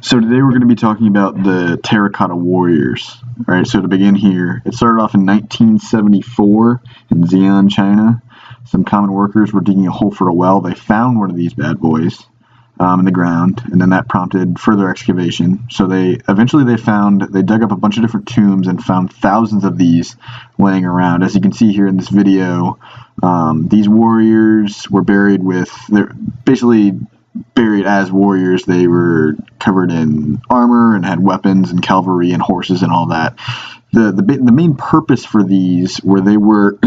So today we're going to be talking about the Terracotta Warriors. All right, so to begin here, it started off in 1974 in Xi'an, China. Some common workers were digging a hole for a well. They found one of these bad boys in the ground, and then that prompted further excavation. So they dug up a bunch of different tombs and found thousands of these laying around. As you can see here in this video, these warriors were they're basically buried as warriors. They were covered in armor and had weapons and cavalry and horses and all that. The main purpose for these were they were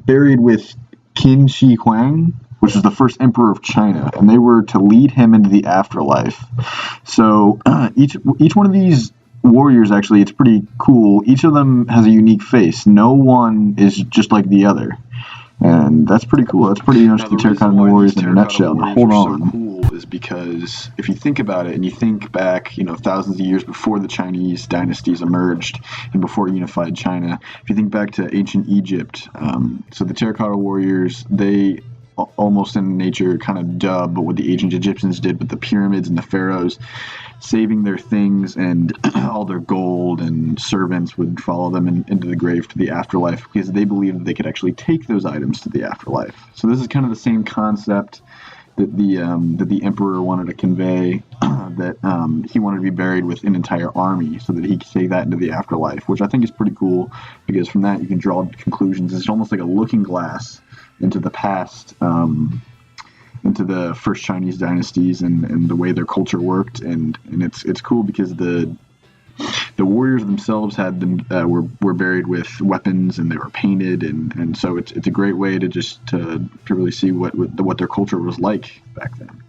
buried with Qin Shi Huang, which was the first emperor of China, and they were to lead him into the afterlife. So each one of these warriors, actually, it's pretty cool. Each of them has a unique face. No one is just like the other. And that's pretty cool. That's pretty much the Terracotta Warriors in a nutshell. Now, hold on. So cool is because if you think about it and you think back, thousands of years before the Chinese dynasties emerged and before unified China, if you think back to ancient Egypt, so the Terracotta Warriors, they almost in nature kind of dub what the ancient Egyptians did with the pyramids and the pharaohs, saving their things, and all their gold and servants would follow them into the grave to the afterlife because they believed that they could actually take those items to the afterlife. So this is kind of the same concept that the emperor wanted to convey, that he wanted to be buried with an entire army so that he could take that into the afterlife, which I think is pretty cool because from that you can draw conclusions. It's almost like a looking glass into the past, into the first Chinese dynasties and the way their culture worked, and it's cool because the warriors themselves had them were buried with weapons and they were painted, and so it's a great way to really see what their culture was like back then.